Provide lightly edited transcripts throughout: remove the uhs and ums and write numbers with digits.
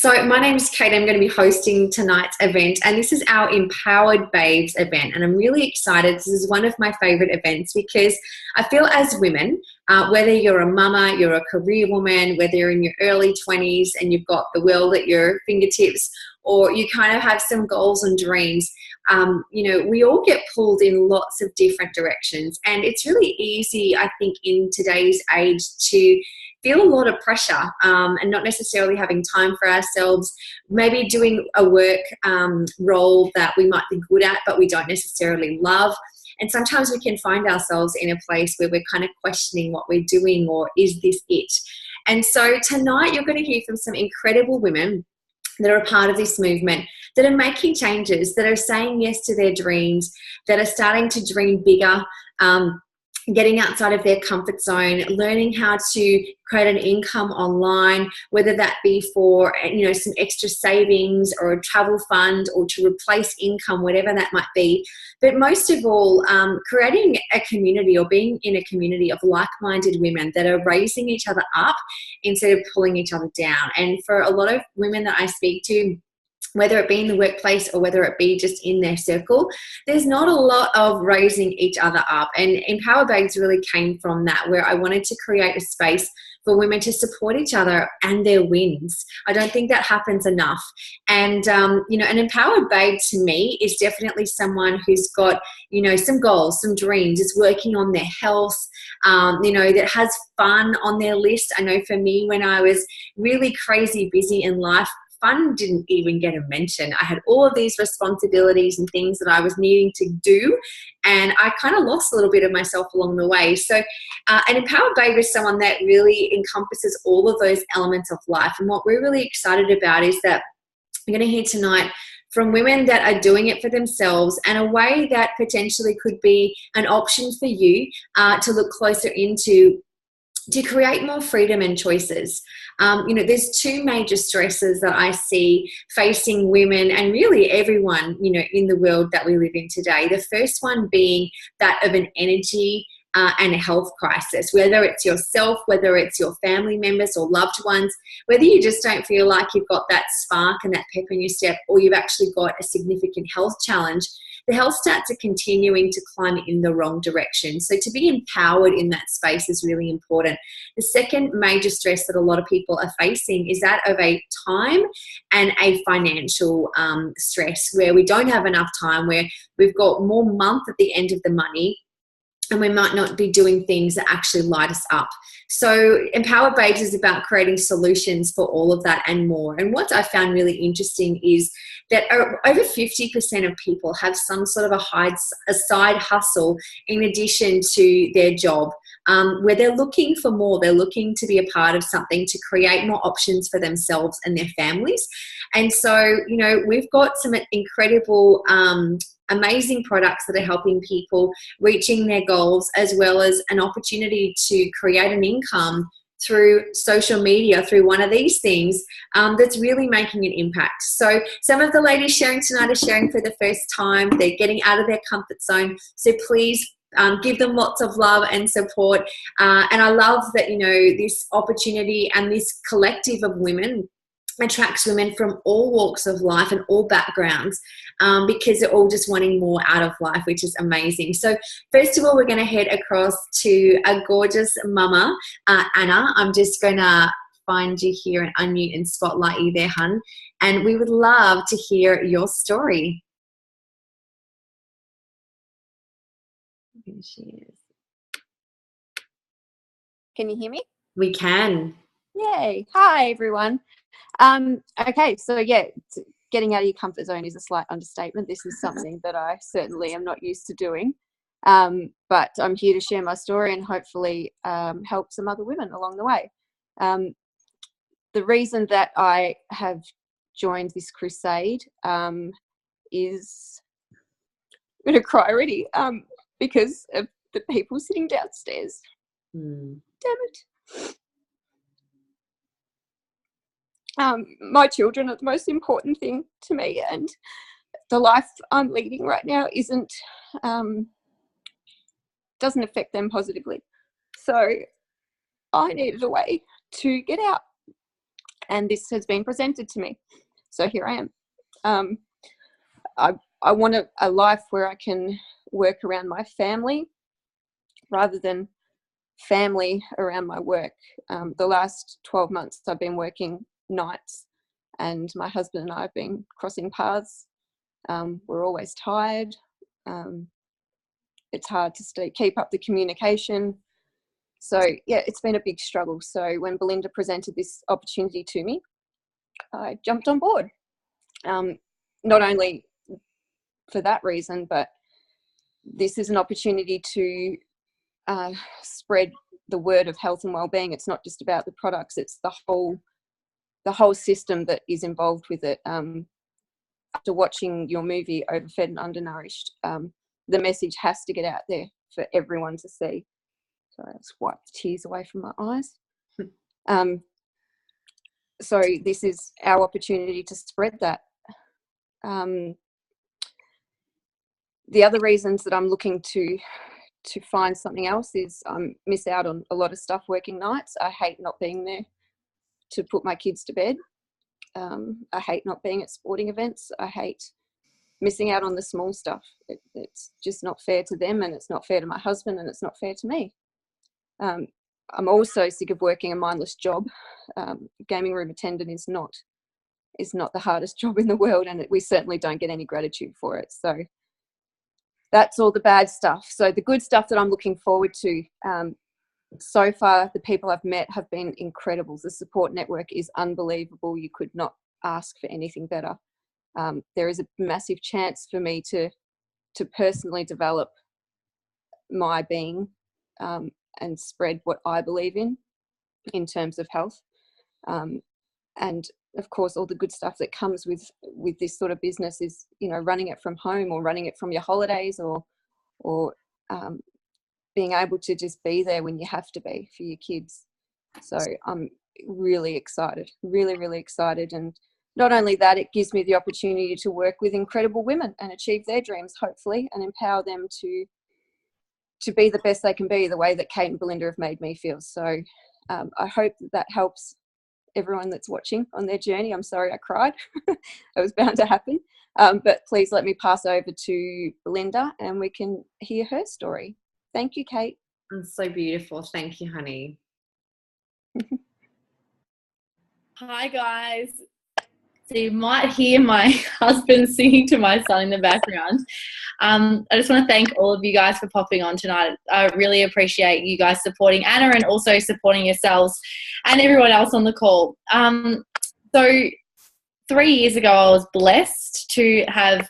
So my name's Kate. I'm going to be hosting tonight's event, and this is our Empowered Babes event, and I'm really excited. This is one of my favorite events because I feel as women, whether you're a mama, you're a career woman, whether you're in your early 20s and you've got the world at your fingertips, or you kind of have some goals and dreams, we all get pulled in lots of different directions, and it's really easy, I think, in today's age to feel a lot of pressure and not necessarily having time for ourselves, maybe doing a work role that we might be good at but we don't necessarily love. And sometimes we can find ourselves in a place where we're kind of questioning what we're doing, or is this it? And so tonight you're going to hear from some incredible women that are a part of this movement, that are making changes, that are saying yes to their dreams, that are starting to dream bigger, getting outside of their comfort zone, learning how to create an income online, whether that be for, some extra savings or a travel fund or to replace income, whatever that might be. But most of all, creating a community or being in a community of like-minded women that are raising each other up instead of pulling each other down. And for a lot of women that I speak to, whether it be in the workplace or whether it be just in their circle, there's not a lot of raising each other up. And Empower Babes really came from that, where I wanted to create a space for women to support each other and their wins. I don't think that happens enough. And, an empowered babe to me is definitely someone who's got, some goals, some dreams, is working on their health, that has fun on their list. I know for me, when I was really crazy busy in life, fun didn't even get a mention. I had all of these responsibilities and things that I was needing to do, and I kind of lost a little bit of myself along the way. So an empowered babe is someone that really encompasses all of those elements of life. And what we're really excited about is that we're going to hear tonight from women that are doing it for themselves, and a way that potentially could be an option for you to look closer into, to create more freedom and choices. There's two major stresses that I see facing women and really everyone, in the world that we live in today. The first one being that of an energy and a health crisis, whether it's yourself, whether it's your family members or loved ones, whether you just don't feel like you've got that spark and that pep in your step, or you've actually got a significant health challenge. The health stats are continuing to climb in the wrong direction. So to be empowered in that space is really important. The second major stress that a lot of people are facing is that of a time and a financial stress, where we don't have enough time, where we've got more month at the end of the money, and we might not be doing things that actually light us up. So Empowered Babes is about creating solutions for all of that and more. And what I found really interesting is that over 50% of people have some sort of a side hustle in addition to their job, where they're looking for more. They're looking to be a part of something to create more options for themselves and their families. And so, we've got some incredible amazing products that are helping people reaching their goals, as well as an opportunity to create an income through social media, through one of these things, that's really making an impact. So some of the ladies sharing tonight are sharing for the first time. They're getting out of their comfort zone. So please give them lots of love and support. And I love that, this opportunity and this collective of women attracts women from all walks of life and all backgrounds, because they're all just wanting more out of life, which is amazing. So first of all, we're going to head across to a gorgeous mama, Anna. I'm just going to find you here and unmute and spotlight you there, hun. And we would love to hear your story. Here she is. Can you hear me? We can. Yay. Hi, everyone. Okay, so getting out of your comfort zone is a slight understatement. This is something that I certainly am not used to doing, but I'm here to share my story and hopefully help some other women along the way. The reason that I have joined this crusade is, I'm going to cry already, because of the people sitting downstairs. Damn it. My children are the most important thing to me, and the life I'm leading right now doesn't affect them positively. So I needed a way to get out. and this has been presented to me. So here I am. I want a life where I can work around my family rather than family around my work. The last 12 months I've been working nights, and my husband and I have been crossing paths. We're always tired. It's hard to keep up the communication. So yeah, it's been a big struggle. So when Belinda presented this opportunity to me, I jumped on board. Not only for that reason, but this is an opportunity to spread the word of health and well-being. It's not just about the products, it's the whole system that is involved with it. After watching your movie Overfed and Undernourished, the message has to get out there for everyone to see. Sorry, I just wiped tears away from my eyes. So this is our opportunity to spread that. The other reasons that I'm looking to find something else is I miss out on a lot of stuff working nights. I hate not being there to put my kids to bed. I hate not being at sporting events. I hate missing out on the small stuff. It's just not fair to them, and it's not fair to my husband, and it's not fair to me. I'm also sick of working a mindless job. Gaming room attendant is not the hardest job in the world, and we certainly don't get any gratitude for it. So that's all the bad stuff. So the good stuff that I'm looking forward to, so far the people I've met have been incredible. The support network is unbelievable. You could not ask for anything better. There is a massive chance for me to personally develop my being and spread what I believe in terms of health. And of course, all the good stuff that comes with this sort of business is, running it from home or running it from your holidays or being able to just be there when you have to be for your kids. So I'm really excited, really, really excited. And not only that, it gives me the opportunity to work with incredible women and achieve their dreams, hopefully, and empower them to be the best they can be, the way that Kate and Belinda have made me feel. So I hope that helps everyone that's watching on their journey. I'm sorry I cried. It was bound to happen. But please let me pass over to Belinda and we can hear her story. Thank you, Kate. It's so beautiful. Thank you, honey. Hi, guys. So you might hear my husband singing to my son in the background. I just want to thank all of you guys for popping on tonight. I really appreciate you guys supporting Anna and also supporting yourselves and everyone else on the call. So 3 years ago, I was blessed to have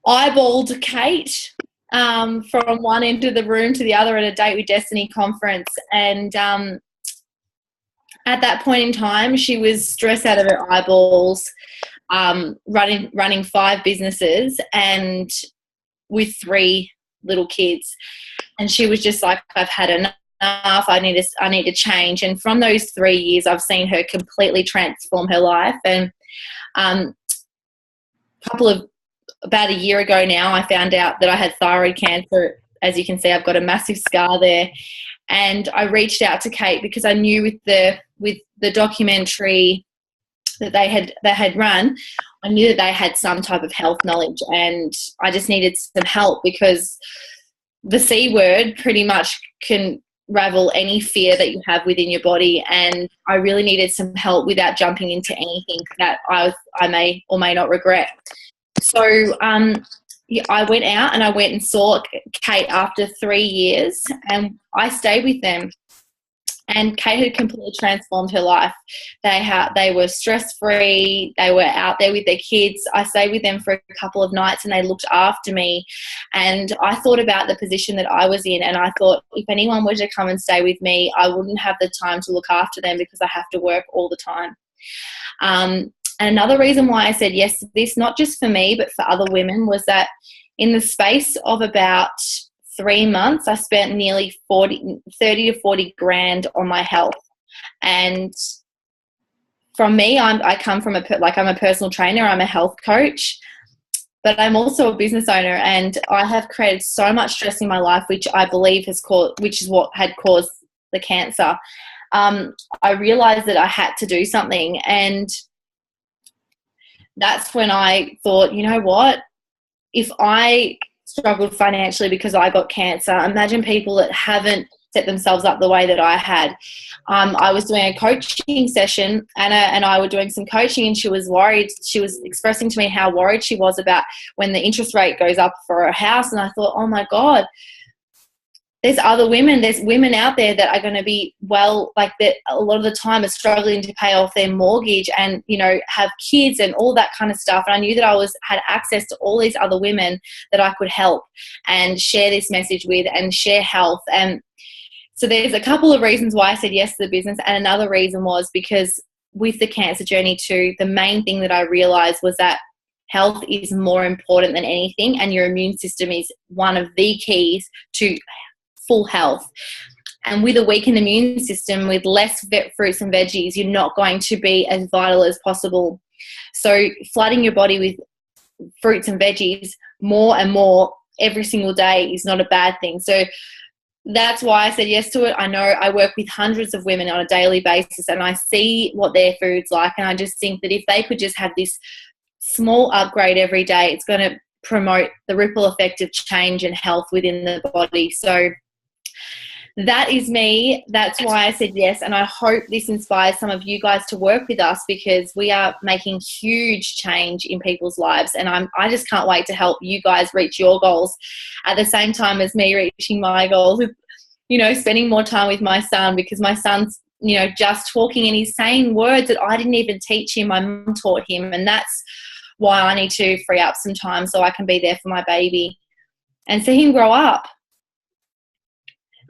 eyeballed Kate from one end of the room to the other at a Date with Destiny conference. And at that point in time, she was stressed out of her eyeballs, running 5 businesses and with 3 little kids. And she was just like, I've had enough. I need to change. And from those 3 years, I've seen her completely transform her life. And about a year ago now, I found out that I had thyroid cancer. As you can see, I've got a massive scar there. And I reached out to Kate because I knew with the documentary that they had run, I knew that they had some type of health knowledge, and I just needed some help because the C word pretty much can ravel any fear that you have within your body, and I really needed some help without jumping into anything that I may or may not regret. So I went out and I went and saw Kate after 3 years, and I stayed with them. And Kate had completely transformed her life. They were stress-free. They were out there with their kids. I stayed with them for a couple of nights and they looked after me. And I thought about the position that I was in, and I thought if anyone were to come and stay with me, I wouldn't have the time to look after them because I have to work all the time. And another reason why I said yes to this, not just for me but for other women, was that in the space of about 3 months, I spent nearly 30 to 40 grand on my health. And from me, I come from I'm a personal trainer, I'm a health coach, but I'm also a business owner, and I have created so much stress in my life, which I believe which is what had caused the cancer. I realized that I had to do something. And that's when I thought, you know what? If I struggled financially because I got cancer, imagine people that haven't set themselves up the way that I had. I was doing a coaching session, Anna and I were doing some coaching, and she was worried. She was expressing to me how worried she was about when the interest rate goes up for a house. And I thought, oh my God, there's women out there that are going to be, well, like that a lot of the time are struggling to pay off their mortgage and, you know, have kids and all that kind of stuff. And I knew that I had access to all these other women that I could help and share this message with and share health. And so there's a couple of reasons why I said yes to the business. And another reason was because with the cancer journey too, the main thing that I realized was that health is more important than anything, and your immune system is one of the keys to full health. And with a weakened immune system, with less fruits and veggies, you're not going to be as vital as possible. So flooding your body with fruits and veggies more and more every single day is not a bad thing. So that's why I said yes to it. I know I work with hundreds of women on a daily basis, and I see what their food's like. And I just think that if they could just have this small upgrade every day, it's going to promote the ripple effect of change and health within the body. So that is me. That's why I said yes. And I hope this inspires some of you guys to work with us, because we are making huge change in people's lives. And I just can't wait to help you guys reach your goals at the same time as me reaching my goals with, you know, spending more time with my son, because my son's, you know, just talking and he's saying words that I didn't even teach him. My mum taught him. And that's why I need to free up some time so I can be there for my baby and see him grow up.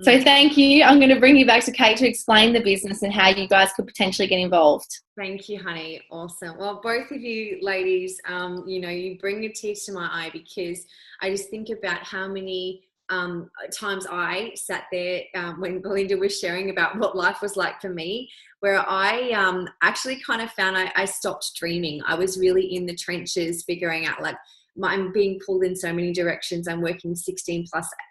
So thank you. I'm going to bring you back to Kate to explain the business and how you guys could potentially get involved. Thank you, honey. Awesome. Well, both of you ladies, you know, you bring a tear to my eye, because I just think about how many times I sat there when Belinda was sharing about what life was like for me, where I actually kind of found I stopped dreaming. I was really in the trenches figuring out, like, I'm being pulled in so many directions. I'm working 16+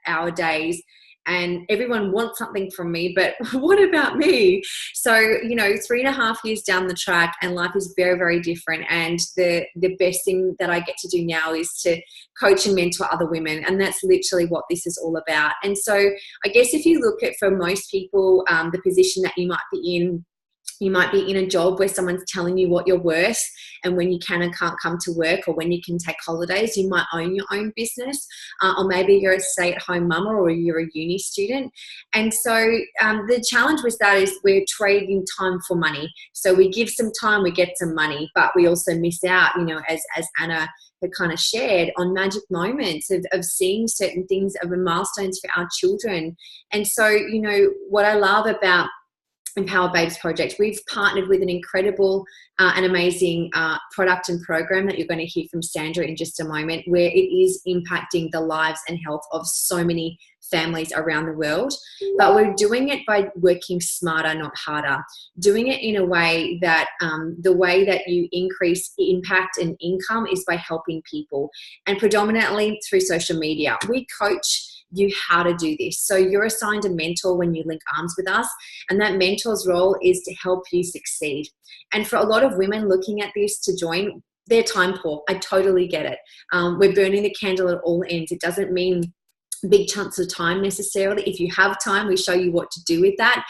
hour days. And everyone wants something from me, but what about me? So, you know, 3.5 years down the track, and life is very, very different. And the best thing that I get to do now is to coach and mentor other women. And that's literally what this is all about. And so I guess if you look at, for most people, the position that you might be in, you might be in a job where someone's telling you what you're worth and when you can and can't come to work, or when you can take holidays. You might own your own business, or maybe you're a stay-at-home mama, or you're a uni student. And so the challenge with that is we're trading time for money. So we give some time, we get some money, but we also miss out, you know, as Anna had kind of shared, on magic moments of seeing certain things, of milestones for our children. And so, you know, what I love about Empower Babes Project, we've partnered with an incredible and amazing product and program that you're going to hear from Sandra in just a moment, where it is impacting the lives and health of so many families around the world. But we're doing it by working smarter, not harder, doing it in a way that the way that you increase impact and income is by helping people, and predominantly through social media. We coach you how to do this. So you're assigned a mentor when you link arms with us, and that mentor's role is to help you succeed. And for a lot of women looking at this to join, they're time poor. I totally get it. We're burning the candle at all ends. It doesn't mean big chunks of time necessarily. If you have time, we show you what to do with that.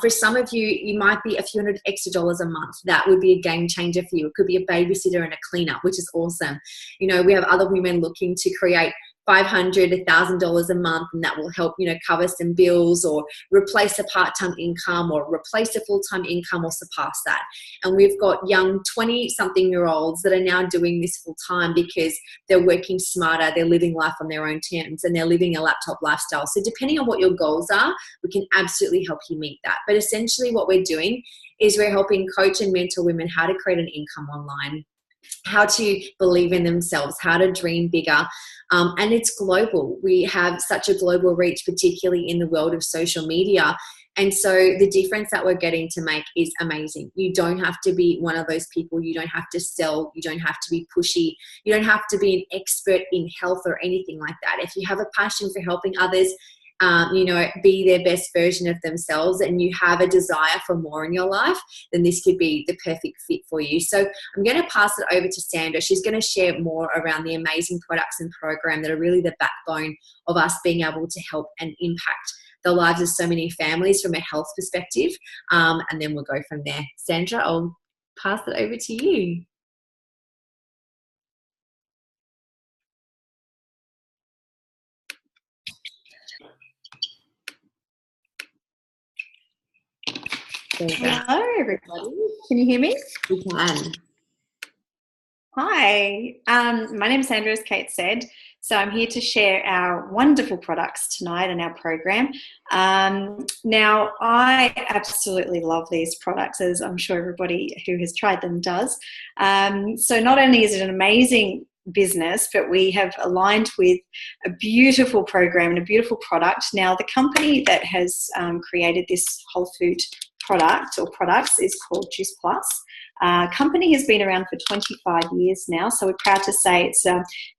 For some of you, you might be a few $100 extra a month. That would be a game changer for you. It could be a babysitter and a cleaner, which is awesome. You know, we have other women looking to create $500, $1,000 a month, and that will help, you know, cover some bills, or replace a part-time income, or replace a full-time income, or surpass that. And we've got young 20-something-year-olds that are now doing this full-time because they're working smarter, they're living life on their own terms, and they're living a laptop lifestyle. So depending on what your goals are, we can absolutely help you meet that. But essentially what we're doing is we're helping coach and mentor women how to create an income online, how to believe in themselves, how to dream bigger. And it's global. We have such a global reach, particularly in the world of social media. And so the difference that we're getting to make is amazing. You don't have to be one of those people. You don't have to sell. You don't have to be pushy. You don't have to be an expert in health or anything like that. If you have a passion for helping others, be their best version of themselves, and you have a desire for more in your life, then this could be the perfect fit for you. So I'm going to pass it over to Sandra. She's going to share more around the amazing products and program that are really the backbone of us being able to help and impact the lives of so many families from a health perspective. And then we'll go from there. Sandra, I'll pass it over to you. Hello, everybody. Can you hear me? We can. Hi, my name is Sandra, as Kate said. So I'm here to share our wonderful products tonight and our program. Now, I absolutely love these products, as I'm sure everybody who has tried them does. So not only is it an amazing business, but we have aligned with a beautiful program and a beautiful product. Now, the company that has created this whole food product or products is called Juice Plus. Company has been around for 25 years now, so we're proud to say it's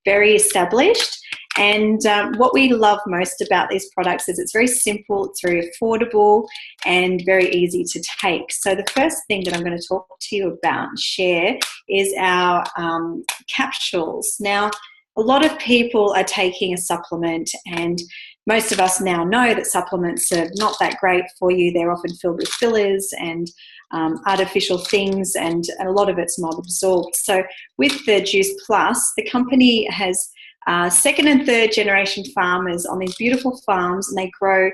very established. And what we love most about these products is it's very simple, it's very affordable, and very easy to take. So the first thing that I'm going to talk to you about and share is our capsules. Now, a lot of people are taking a supplement, and most of us now know that supplements are not that great for you. They're often filled with fillers and artificial things, and a lot of it's not absorbed. So with the Juice Plus, the company has second and third generation farmers on these beautiful farms, and they grow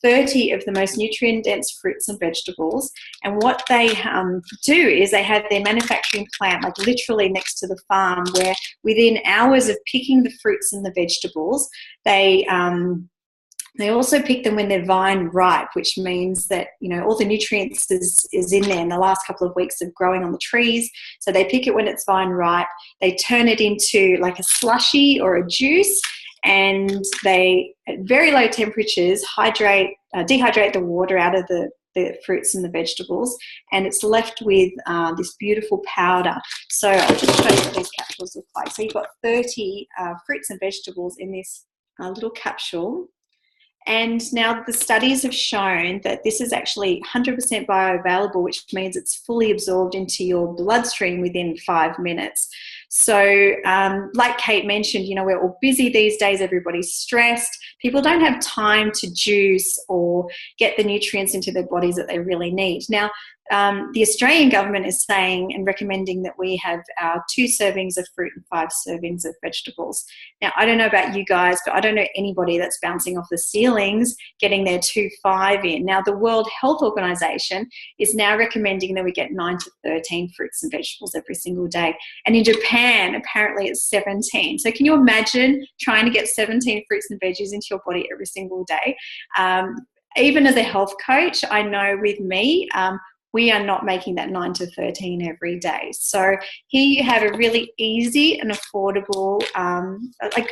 30 of the most nutrient-dense fruits and vegetables. And what they do is they have their manufacturing plant like literally next to the farm, where within hours of picking the fruits and the vegetables, they also pick them when they're vine ripe, which means that, all the nutrients is in there in the last couple of weeks of growing on the trees. So they pick it when it's vine ripe. They turn it into like a slushy or a juice, and they, at very low temperatures, dehydrate the water out of the fruits and the vegetables, and it's left with this beautiful powder. So I'll just show you what these capsules look like. So you've got 30 fruits and vegetables in this little capsule. And now the studies have shown that this is actually 100% bioavailable, which means it's fully absorbed into your bloodstream within 5 minutes. So like Kate mentioned, we're all busy these days. Everybody's stressed. People don't have time to juice or get the nutrients into their bodies that they really need. Now, the Australian government is saying and recommending that we have 2 servings of fruit and 5 servings of vegetables. Now, I don't know about you guys, but I don't know anybody that's bouncing off the ceilings getting their 2-5 in. Now, the World Health Organization is now recommending that we get 9 to 13 fruits and vegetables every single day. And in Japan, apparently it's 17. So can you imagine trying to get 17 fruits and veggies into your body every single day? Even as a health coach, I know with me, we are not making that 9 to 13 every day. So here you have a really easy and affordable,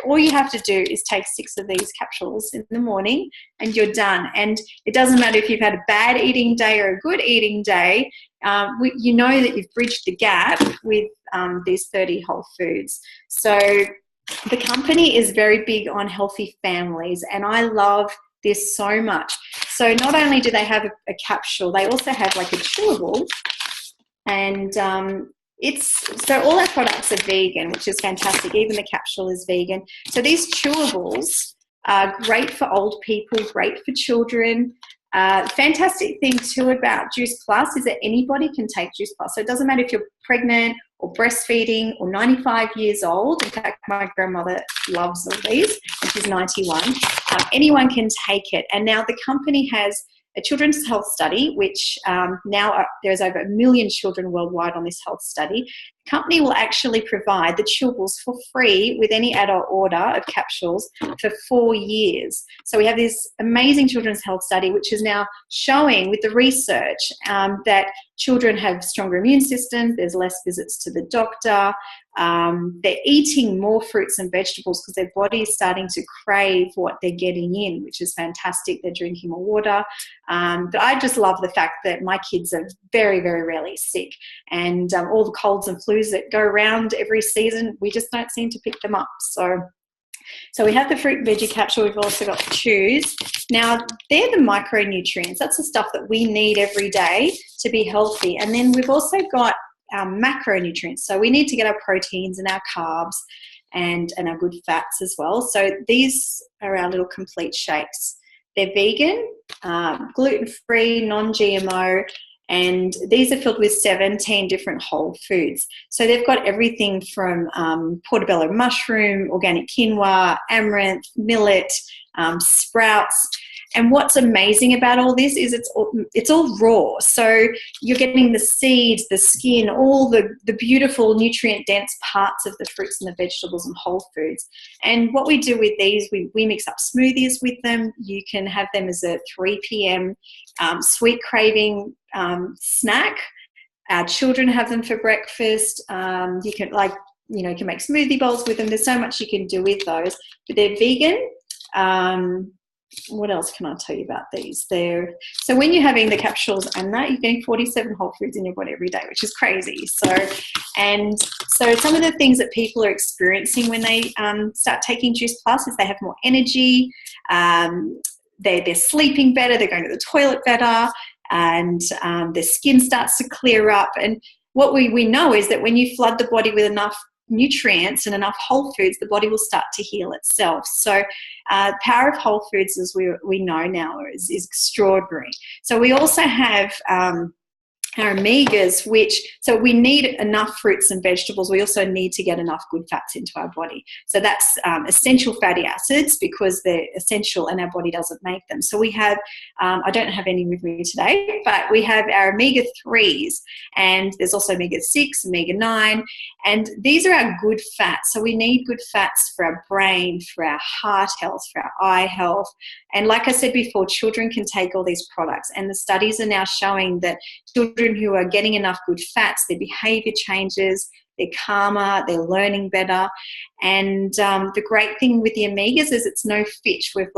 all you have to do is take 6 of these capsules in the morning and you're done. And it doesn't matter if you've had a bad eating day or a good eating day, you know that you've bridged the gap with these 30 whole foods. So the company is very big on healthy families, and I love this so much. So not only do they have a capsule, they also have like a chewable, and so all our products are vegan, which is fantastic. Even the capsule is vegan. So these chewables are great for old people, great for children. Fantastic thing too about Juice Plus is that anybody can take Juice Plus. So it doesn't matter if you're pregnant or breastfeeding or 95 years old. In fact, my grandmother loves all these, and she's 91. Anyone can take it. And now the company has a children's health study, which there's over 1 million children worldwide on this health study. The company will actually provide the chewables for free with any adult order of capsules for 4 years. So we have this amazing children's health study, which is now showing with the research that children have stronger immune systems, there's less visits to the doctor, they're eating more fruits and vegetables because their body is starting to crave what they're getting in, which is fantastic. They're drinking more water. But I just love the fact that my kids are very, very rarely sick, and all the colds and flus that go around every season, we just don't seem to pick them up. So So we have the fruit and veggie capsule. We've also got the chews. Now, they're the micronutrients. That's the stuff that we need every day to be healthy. And then we've also got our macronutrients. So we need to get our proteins and our carbs and our good fats as well. So these are our little complete shakes. They're vegan, gluten-free, non-GMO, and these are filled with 17 different whole foods. So they've got everything from portobello mushroom, organic quinoa, amaranth, millet, sprouts. And what's amazing about all this is it's all raw. So you're getting the seeds, the skin, all the beautiful nutrient-dense parts of the fruits and the vegetables and whole foods. And what we do with these, we mix up smoothies with them. You can have them as a 3 p.m. Sweet craving snack. Our children have them for breakfast. You can you can make smoothie bowls with them. There's so much you can do with those. But they're vegan. What else can I tell you about these? So when you're having the capsules and that, you're getting 47 whole foods in your body every day, which is crazy. So some of the things that people are experiencing when they start taking Juice Plus is they have more energy, they're sleeping better, they're going to the toilet better, and their skin starts to clear up. And what we know is that when you flood the body with enough nutrients and enough whole foods, the body will start to heal itself. So the power of whole foods, as we know now, is extraordinary. So we also have our omegas, so we need enough fruits and vegetables. We also need to get enough good fats into our body. So that's essential fatty acids, because they're essential and our body doesn't make them. So we have, I don't have any with me today, but we have our omega-3s, and there's also omega-6, omega-9, and these are our good fats. So we need good fats for our brain, for our heart health, for our eye health. And like I said before, children can take all these products, and the studies are now showing that children who are getting enough good fats, their behavior changes, they're calmer, they're learning better. And the great thing with the omegas is it's no fish. We've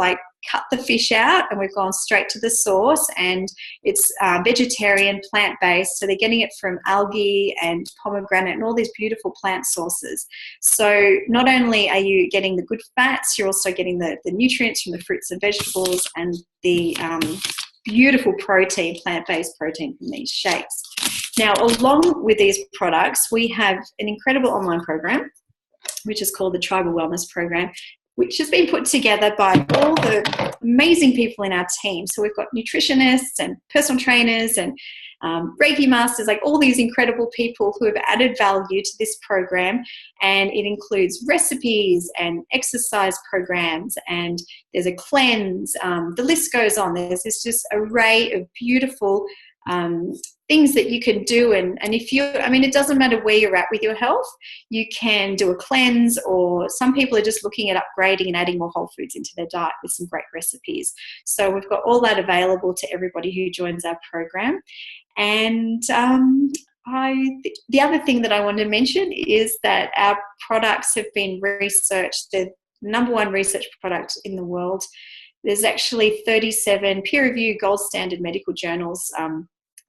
cut the fish out and we've gone straight to the source, and it's vegetarian, plant-based. So they're getting it from algae and pomegranate and all these beautiful plant sources. So not only are you getting the good fats, you're also getting the nutrients from the fruits and vegetables, and the beautiful protein, plant-based protein from these shakes. Now, along with these products, we have an incredible online program, which is called the Tribal Wellness Program, which has been put together by all the amazing people in our team. So we've got nutritionists and personal trainers and Reiki masters, all these incredible people who have added value to this program. And it includes recipes and exercise programs, and there's a cleanse. The list goes on. There's this just array of beautiful things that you can do. And if it doesn't matter where you're at with your health, you can do a cleanse, or some people are just looking at upgrading and adding more whole foods into their diet with some great recipes. So we've got all that available to everybody who joins our program. And the other thing that I want to mention is that our products have been researched. They're the number one research product in the world. There's actually 37 peer-reviewed gold standard medical journals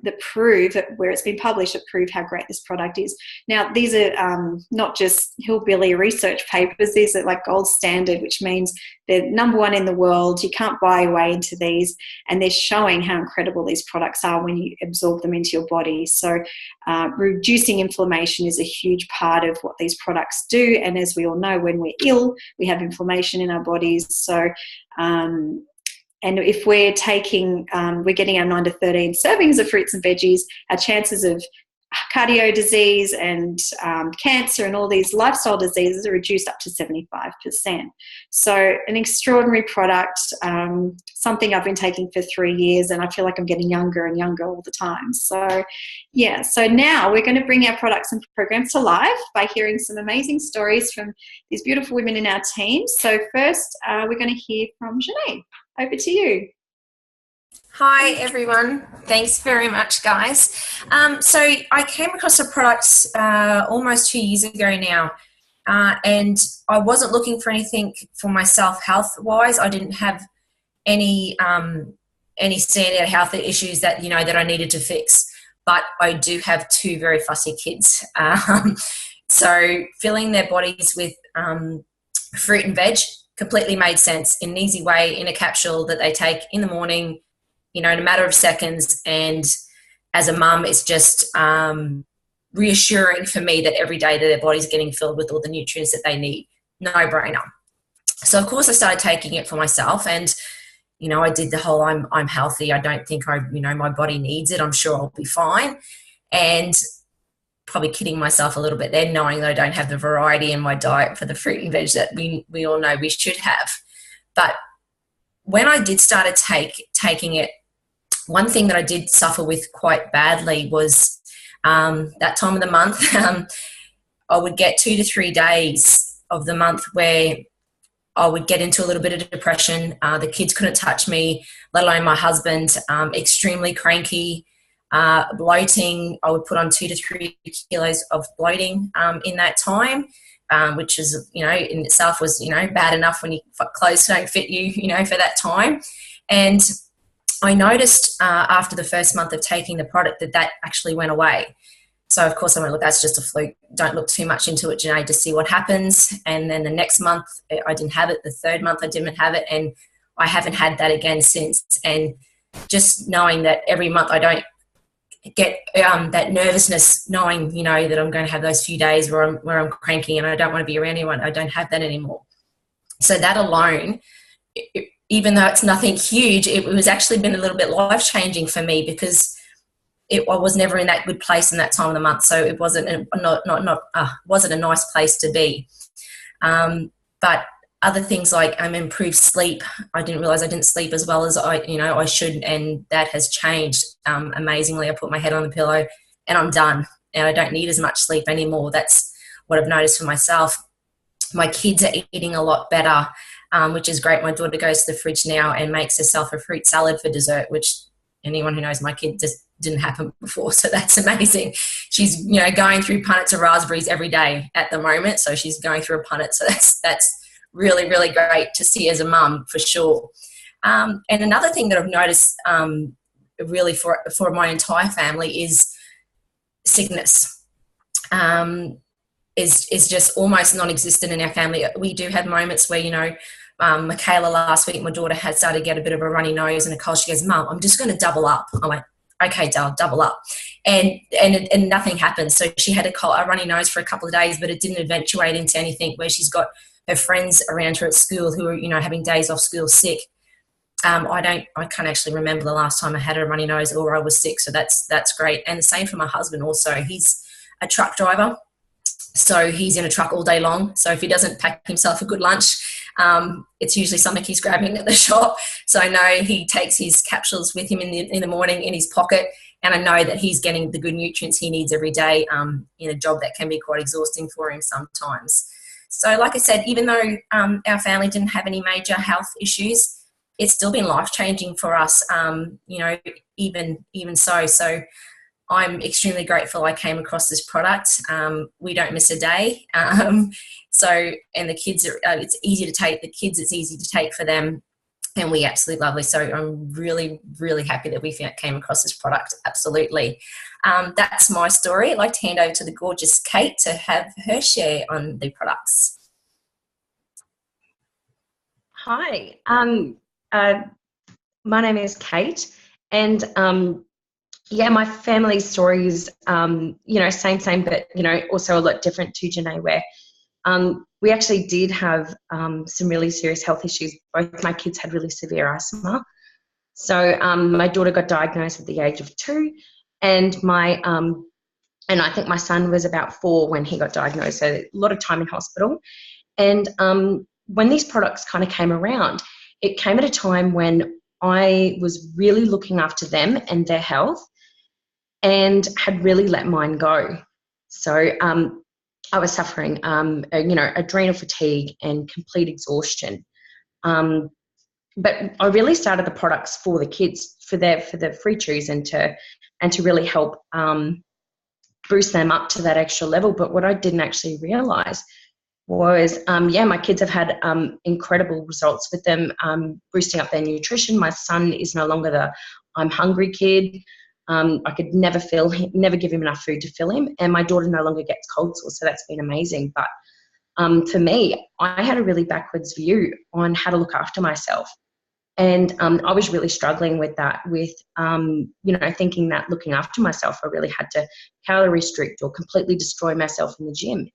that prove, where it's been published, that prove how great this product is. Now, these are not just hillbilly research papers. These are gold standard, which means they're number one in the world. You can't buy your way into these, and they're showing how incredible these products are when you absorb them into your body. So reducing inflammation is a huge part of what these products do. And as we all know, when we're ill, we have inflammation in our bodies. So and if we're getting our 9 to 13 servings of fruits and veggies, our chances of cardio disease and cancer and all these lifestyle diseases are reduced up to 75%. So an extraordinary product, something I've been taking for 3 years, and I feel like I'm getting younger and younger all the time. So yeah, so now we're going to bring our products and programs to life by hearing some amazing stories from these beautiful women in our team. So first, we're going to hear from Janae. Over to you. Hi everyone, thanks very much guys. So I came across a product almost 2 years ago now, and I wasn't looking for anything for myself health wise. I didn't have any standout health issues that that I needed to fix, but I do have 2 very fussy kids. So filling their bodies with fruit and veg completely made sense in an easy way in a capsule that they take in the morning, in a matter of seconds. And as a mum, it's just reassuring for me that every day that their body's getting filled with all the nutrients that they need. No brainer. So of course I started taking it for myself, and I did the whole I'm healthy. I don't think my body needs it. I'm sure I'll be fine. And probably kidding myself a little bit there, knowing that I don't have the variety in my diet for the fruit and veg that we all know we should have. But when I did start taking it, one thing that I did suffer with quite badly was that time of the month. I would get 2 to 3 days of the month where I would get into a little bit of depression. The kids couldn't touch me, let alone my husband. Extremely cranky, bloating. I would put on 2 to 3 kilos of bloating in that time, which is, in itself was, bad enough when your clothes don't fit you, for that time. And I noticed after the first month of taking the product that actually went away. So, of course, I went, look, that's just a fluke. Don't look too much into it, Janae, to see what happens. And then the next month, I didn't have it. The third month, I didn't have it. And I haven't had that again since. And just knowing that every month I don't get that nervousness, knowing, that I'm going to have those few days where I'm cranky and I don't want to be around anyone. I don't have that anymore. So that alone, even though it's nothing huge, it was actually been a little bit life-changing for me, because I was never in that good place in that time of the month. So it wasn't wasn't a nice place to be. But other things like improved sleep. I didn't realize I didn't sleep as well as I should, and that has changed amazingly. I put my head on the pillow and I'm done, and I don't need as much sleep anymore. That's what I've noticed for myself. My kids are eating a lot better, which is great. My daughter goes to the fridge now and makes herself a fruit salad for dessert, which anyone who knows my kid just didn't happen before. So that's amazing. She's, going through punnets of raspberries every day at the moment. So she's going through a punnet. So that's really, really great to see as a mum, for sure. And another thing that I've noticed really for my entire family is sickness. Is just almost non-existent in our family. We do have moments where, Michaela last week, my daughter had started to get a bit of a runny nose and a cold. She goes, Mum, I'm just going to double up. I'm like, okay, Dal, double up. And nothing happened. So she had a runny nose for a couple of days, but it didn't eventuate into anything, where she's got her friends around her at school who are, having days off school sick. I can't actually remember the last time I had a runny nose or I was sick. So that's great. And the same for my husband also. He's a truck driver. So he's in a truck all day long. So if he doesn't pack himself a good lunch, it's usually something he's grabbing at the shop. So I know he takes his capsules with him in the morning in his pocket, and I know that he's getting the good nutrients he needs every day in a job that can be quite exhausting for him sometimes. So like I said, even though our family didn't have any major health issues, it's still been life-changing for us, even so. So I'm extremely grateful I came across this product. We don't miss a day. And the kids, it's easy to take. The kids, it's easy to take for them, and we absolutely lovely. So I'm really, really happy that we came across this product. Absolutely. That's my story. I'd like to hand over to the gorgeous Kate to have her share on the products. Hi, my name is Kate, and my family story is, same, but, also a lot different to Janae, where we actually did have some really serious health issues. Both my kids had really severe asthma. So my daughter got diagnosed at the age of 2, and and I think my son was about 4 when he got diagnosed, so a lot of time in hospital. And when these products kind of came around, it came at a time when I was really looking after them and their health, and had really let mine go. So I was suffering, adrenal fatigue and complete exhaustion. But I really started the products for the kids, for the free chews, and to really help boost them up to that extra level. But what I didn't actually realise was, my kids have had incredible results with them, boosting up their nutrition. My son is no longer the I'm hungry kid. I could never give him enough food to fill him, and my daughter no longer gets cold sores, so that's been amazing. But for me, I had a really backwards view on how to look after myself. And I was really struggling with that, with, thinking that looking after myself, I really had to calorie restrict or completely destroy myself in the gym.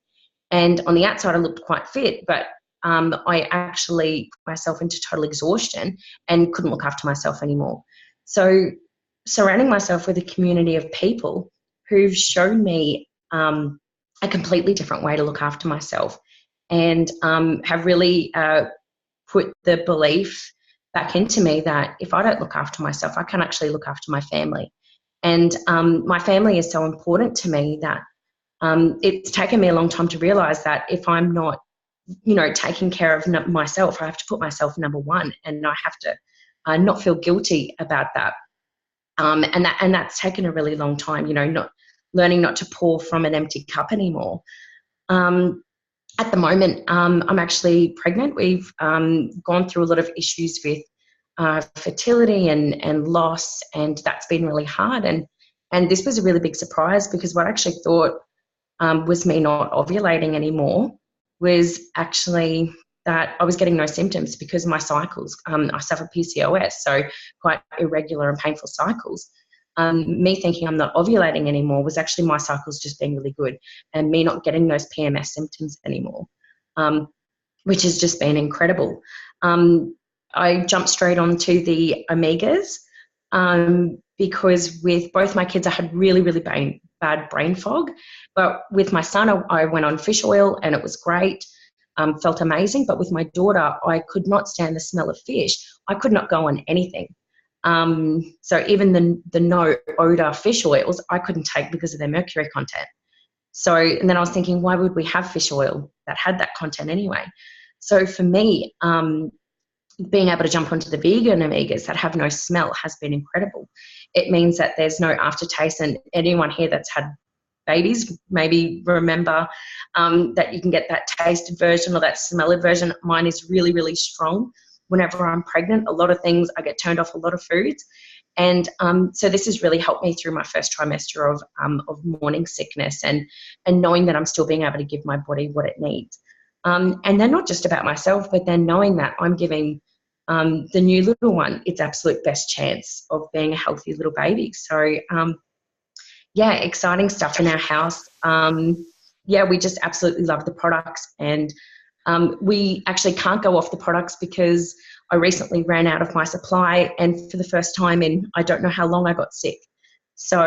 And on the outside, I looked quite fit, but I actually put myself into total exhaustion and couldn't look after myself anymore. So surrounding myself with a community of people who've shown me a completely different way to look after myself, and have really put the belief back into me that if I don't look after myself, I can actually look after my family. And my family is so important to me that it's taken me a long time to realise that if I'm not, taking care of myself, I have to put myself number one, and I have to not feel guilty about that. And that's taken a really long time, not learning not to pour from an empty cup anymore. At the moment, I'm actually pregnant. We've gone through a lot of issues with fertility and loss, and that's been really hard. And this was a really big surprise, because what I actually thought was me not ovulating anymore was actually that I was getting no symptoms because of my cycles. I suffer PCOS, so quite irregular and painful cycles. Me thinking I'm not ovulating anymore was actually my cycles just being really good, and me not getting those PMS symptoms anymore, which has just been incredible. I jumped straight onto the omegas because with both my kids I had really, really bad brain fog. But with my son, I went on fish oil and it was great, felt amazing. But with my daughter, I could not stand the smell of fish. I could not go on anything. So even the no odor fish oils I couldn't take because of their mercury content. So, and then I was thinking, why would we have fish oil that had that content anyway? So for me, being able to jump onto the vegan omegas that have no smell has been incredible. It means that there's no aftertaste, and anyone here that's had babies maybe remember that you can get that tasted version or that smelled version. Mine is really, really strong. Whenever I'm pregnant, a lot of things, I get turned off a lot of foods. And so this has really helped me through my first trimester of morning sickness and knowing that I'm still being able to give my body what it needs. And then not just about myself, but then knowing that I'm giving the new little one its absolute best chance of being a healthy little baby. So, exciting stuff in our house. We just absolutely love the products, and we actually can't go off the products because I recently ran out of my supply, and for the first time in I don't know how long I got sick. So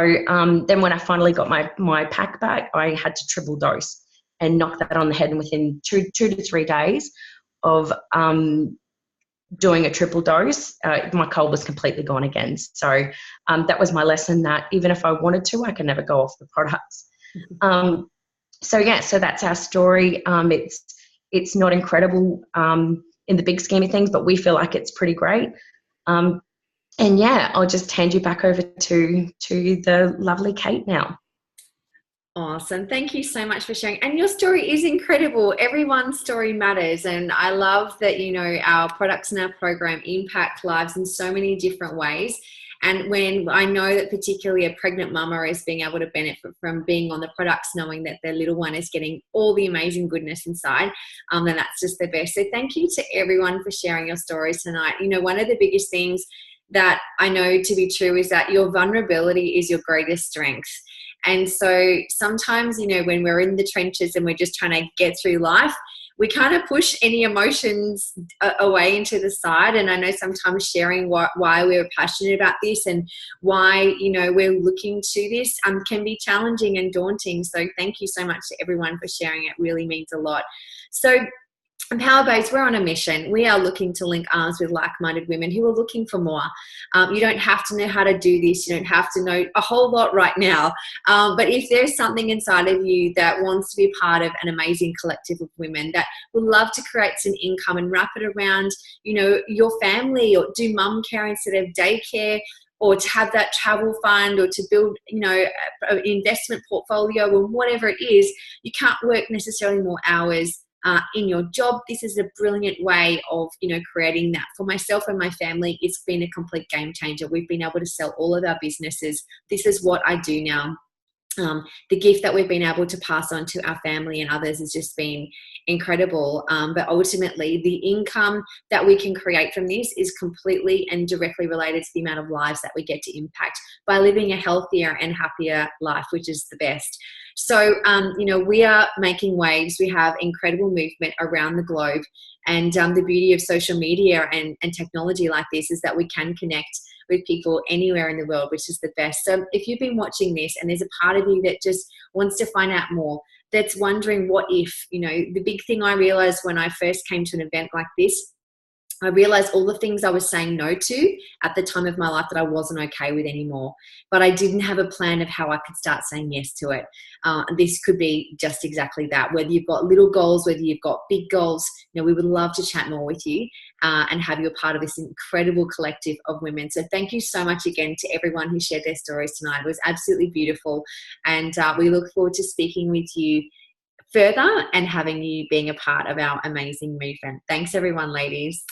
then when I finally got my pack back, I had to triple dose and knock that on the head, and within two to 3 days of doing a triple dose, my cold was completely gone again. So that was my lesson, that even if I wanted to, I can never go off the products. So that's our story. It's not incredible in the big scheme of things, but we feel like it's pretty great. I'll just hand you back over to the lovely Kate now. Awesome. Thank you so much for sharing. And your story is incredible. Everyone's story matters. And I love that, our products and our program impact lives in so many different ways. And when I know that particularly a pregnant mama is being able to benefit from being on the products, knowing that their little one is getting all the amazing goodness inside, then that's just the best. So thank you to everyone for sharing your stories tonight. One of the biggest things that I know to be true is that your vulnerability is your greatest strength. And so sometimes, when we're in the trenches and we're just trying to get through life, we kind of push any emotions away into the side. And I know sometimes sharing why we're passionate about this and why, we're looking to this can be challenging and daunting. So thank you so much to everyone for sharing. It really means a lot. So Empower Babes, we're on a mission. We are looking to link arms with like-minded women who are looking for more. You don't have to know how to do this. You don't have to know a whole lot right now. But if there's something inside of you that wants to be part of an amazing collective of women that would love to create some income and wrap it around, your family, or do mum care instead of daycare, or to have that travel fund, or to build, an investment portfolio, or whatever it is, you can't work necessarily more hours in your job. This is a brilliant way of, creating that. For myself and my family, it's been a complete game changer. We've been able to sell all of our businesses. This is what I do now. the gift that we've been able to pass on to our family and others has just been incredible. But ultimately, the income that we can create from this is completely and directly related to the amount of lives that we get to impact by living a healthier and happier life, which is the best. So, we are making waves. We have incredible movement around the globe. And the beauty of social media and technology like this is that we can connect with people anywhere in the world, which is the best. So if you've been watching this and there's a part of you that just wants to find out more, that's wondering what if, the big thing I realized when I first came to an event like this, I realized all the things I was saying no to at the time of my life that I wasn't okay with anymore. But I didn't have a plan of how I could start saying yes to it. This could be just exactly that. Whether you've got little goals, whether you've got big goals, we would love to chat more with you and have you a part of this incredible collective of women. So thank you so much again to everyone who shared their stories tonight. It was absolutely beautiful. And we look forward to speaking with you further and having you being a part of our amazing movement. Thanks everyone, ladies.